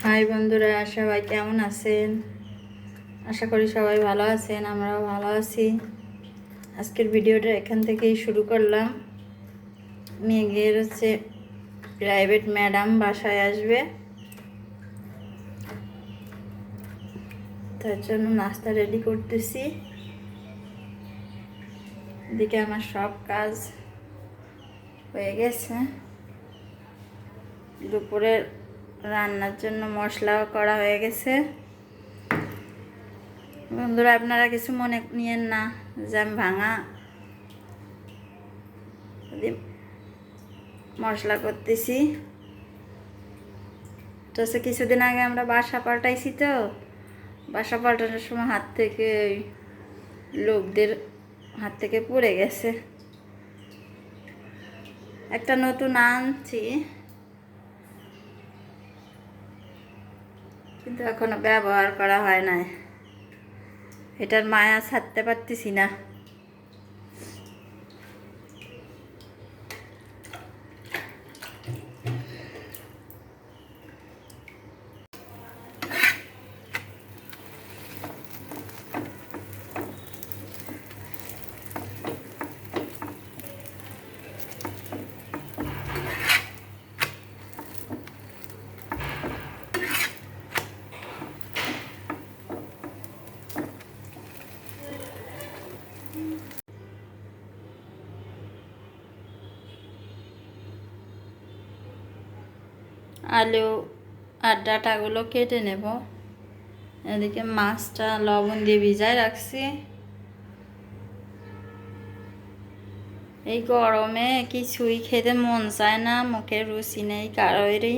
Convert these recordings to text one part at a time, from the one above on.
High বন্ধুরা, সবাই কেমন আছেন? আশা করি সবাই ভালো আছেন, আমরাও ভালো আছি। আজকের ভিডিওটা এখান থেকেই শুরু করলাম। মেঘের প্রাইভেট ম্যাডাম বাসায় আসবে, তার জন্য নাস্তা রেডি করতেছি। এদিকে আমার সব কাজ হয়ে গেছে। দুপুরের রান্নার জন্য মশলাও করা হয়ে গেছে। বন্ধুরা, আপনারা কিছু মনে নিয়েন না যে আমি ভাঙা মশলা করতেছি। তো কিছুদিন আগে আমরা বাসা পাল্টাইছি, তো বাসা পাল্টানোর সময় লোকদের হাত থেকে পড়ে গেছে। একটা নতুন আনছি, কিন্তু এখনো ব্যবহার করা হয় না। এটার মায়া ছাড়তে পারতেছি না। আলু আর ডাঁটাগুলো কেটে নেব। এদিকে মাছটা লবণ দিয়ে ভিজায় রাখছি। এই গরমে কিছুই খেতে মন চায় না, মুখের রুচি নেই কারোরই।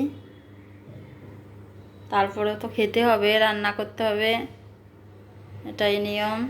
তারপরে তো খেতে হবে, রান্না করতে হবে, এটাই নিয়ম।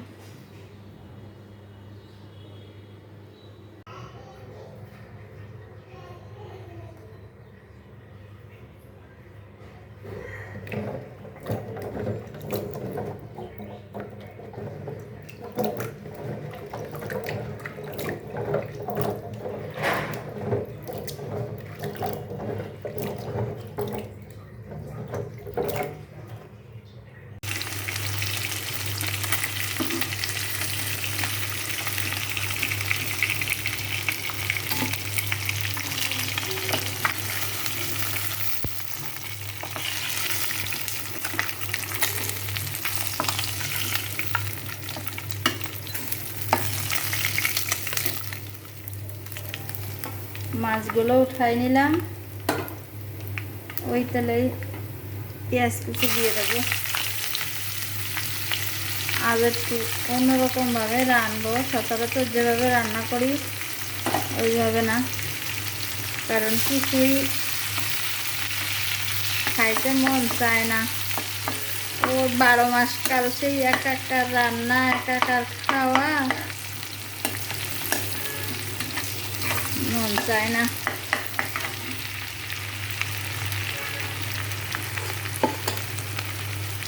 মাছগুলো উঠাই নিলাম। ওই তেলেই পেঁয়াজ কুচি দিয়ে দেবো। আজ একটু অন্যরকমভাবে রান্নাবো। সচরাচর যেভাবে রান্না করি ওইভাবে না, কারণ কিছুই খাইতে মন চায় না। ও 12 মাস কাল সেই একাকার রান্না, একাকার খাওয়া, মন চায় না।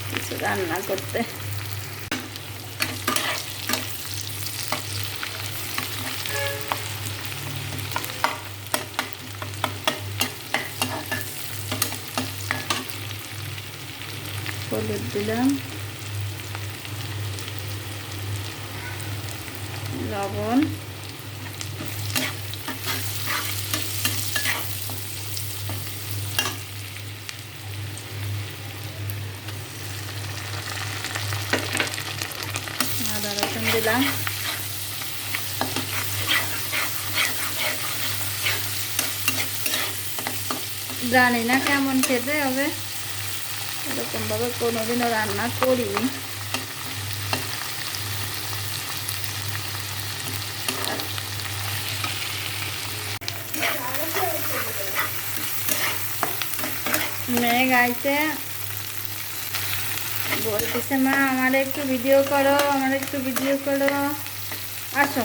কিছু রান্না করতে হলুদ দিলাম, লবণ, আদা রসুন দিলাম। জানি না কেমন খেতে হবে, এরকমভাবে কোনোদিনও রান্না করিনি। মেঘ আইতে বলতেছে, মা আমার একটু ভিডিও করো, আমার একটু ভিডিও করো। আসো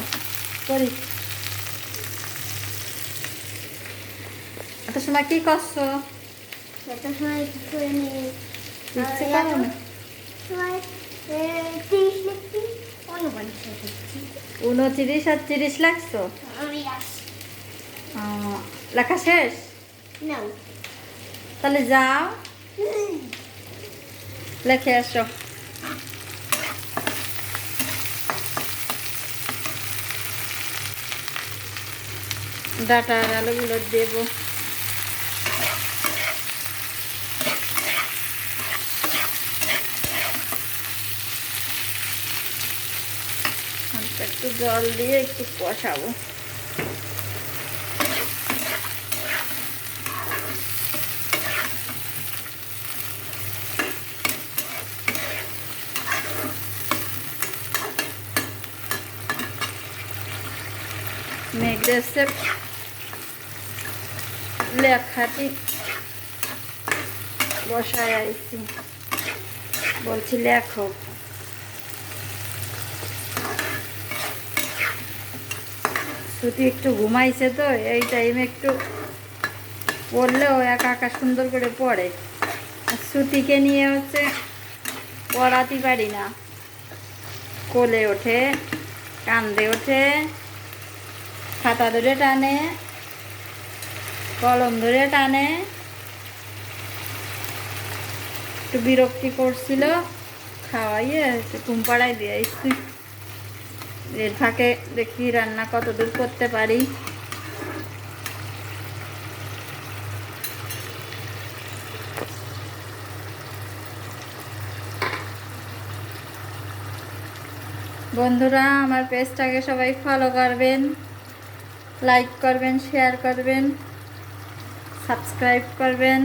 করি। এত সময় কি করছো? এত সময় কি করে নিয়ে ইচ্ছে করো না? সময় 30 লিখছি, 49 লিখছি। 29 আর 30 লাগছো? আমি আসি লেখা শেষ? নাও তাহলে যাও। লেখে আসো। ডাটা আর আলুগুলো দেবো। একটু জল দিয়ে একটু কষাবো। মেঘ দেশে লেখাটি বসায় আইছি, বলছি লেখো। শ্রুতি একটু ঘুমাইছে তো, এই টাইমে একটু পড়লেও একা একা সুন্দর করে পড়ে। আর শ্রুতিকে নিয়ে হচ্ছে পড়াতে পারি না, কোলে ওঠে, কান্দে ওঠে, খাতা ধরে টানে, কলম ধরে টানে। একটু বিরক্তি করছিল, খাওয়াইয়ে ঘুম পাড়াই দিয়ে আসছি। এর ফাঁকে দেখি রান্না কতদূর করতে পারি। বন্ধুরা, আমার পেজটাকে সবাই ফলো করবেন, লাইক করবেন, শেয়ার করবেন, সাবস্ক্রাইব করবেন।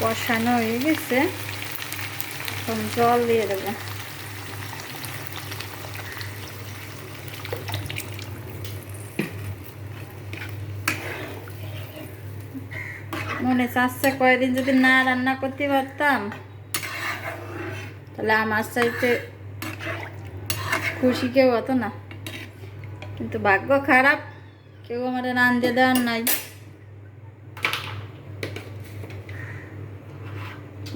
কষানো হয়ে গেছে, এখন জল দিয়ে দেবো। মনে চাচ্ছে কয়েকদিন যদি না রান্না করতে পারতাম তাহলে আমার চাইতে খুশি কেউ হতো না, কিন্তু ভাগ্য খারাপ, কেউ আমার রাঁধতে দেওয়ার নাই।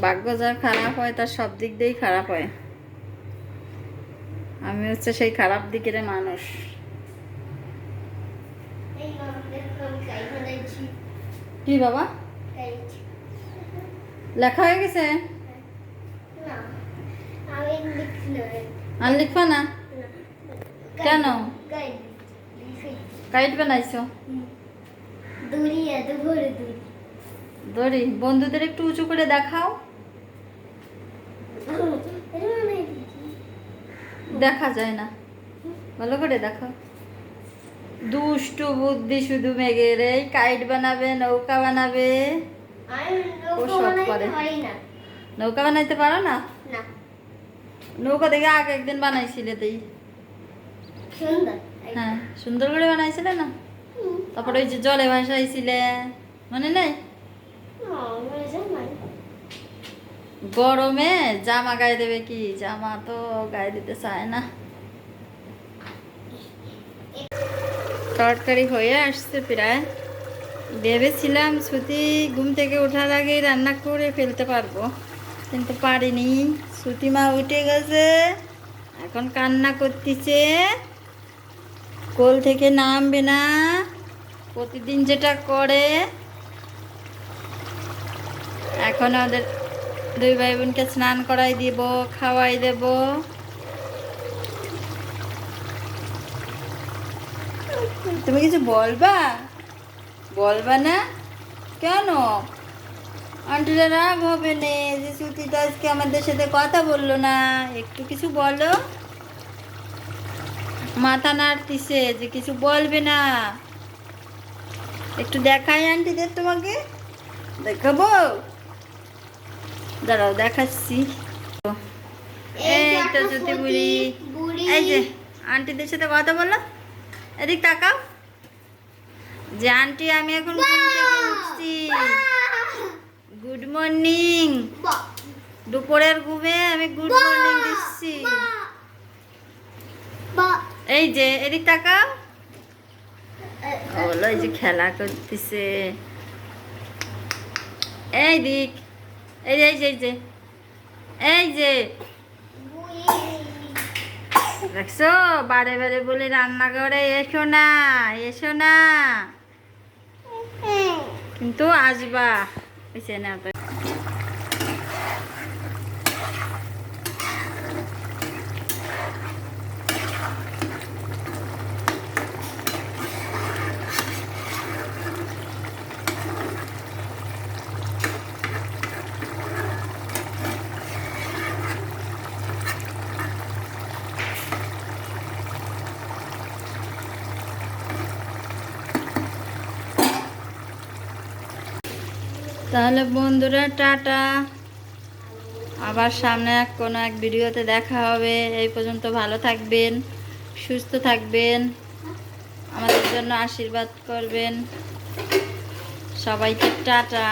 ভাগ্য যার খারাপ হয় তার সব দিক দিয়েই খারাপ হয়। আমি হচ্ছে সেই খারাপ দিকের মানুষ। কি বাবা, লেখা হয়ে গেছে? আর লিখবা না কেন? কাইট বানাইছো? দড়ি বন্ধুদের একটু উঁচু করে দেখাও। দেখা যায় না, ভালো করে দেখাও। দুষ্টু বুদ্ধি শুধু মেঘের, এই কাইট বানাবে, নৌকা বানাবে, ও সব করে। নৌকা বানাইতে পারো না? নৌকা দেখে আগে একদিন বানাইছিলে তাই, হ্যাঁ সুন্দর করে বানাইছিলে না? তারপরে ওই যে জলে ভাসাইছিলে, মনে নেই? গরমে জামা গায়ে দেবে কি, জামা তো গায়ে দিতে চায় না। তরকারি হয়ে আসছে প্রায়। ভেবেছিলাম শ্রুতি ঘুম থেকে ওঠার আগে রান্না করে ফেলতে পারবো, কিন্তু পারিনি। শ্রুতি মা উঠে গেছে, এখন কান্না করতেছে, কোল থেকে নামবে না, প্রতিদিন যেটা করে। এখন ওদের দুই ভাই বোনকে স্নান করাই দিব, খাওয়াই দেব। তুমি কিছু বলবা? বলবা না কেন? আন্টিরা রাগ হবে না যে শ্রুতি তো আজকে আমাদের সাথে কথা বললো না? একটু কিছু বলো। মাথা নাড়তিছে যে কিছু বলবে না। একটু দেখাই আন্টিদের, তোমাকে দেখাবো, দাঁড়াও দেখাচ্ছি। এই তো শ্রুতি বুড়ি, এই যে আন্টিদের সাথে কথা বলো, এদিক তাকাও, যে আন্টি আমি এখন ঘুম থেকে উঠছি, গুড মর্নিং। দুপুরের ঘুমে আমি গুড মর্নিং দিচ্ছি। এই যে এদিক তাকাও, বলো এই যে খেলা করতেছে। এই দিক, এই যে এই যে এই যে এই যে দেখছো, বারে বারে বলে রান্নাঘরে এসো না, এসো না, কিন্তু আসবা। বুঝছে না? তাহলে বন্ধুরা টাটা, আবার সামনে কোনো এক ভিডিওতে দেখা হবে। এই পর্যন্ত ভালো থাকবেন, সুস্থ থাকবেন, আমাদের জন্য আশীর্বাদ করবেন। সবাইকে টাটা।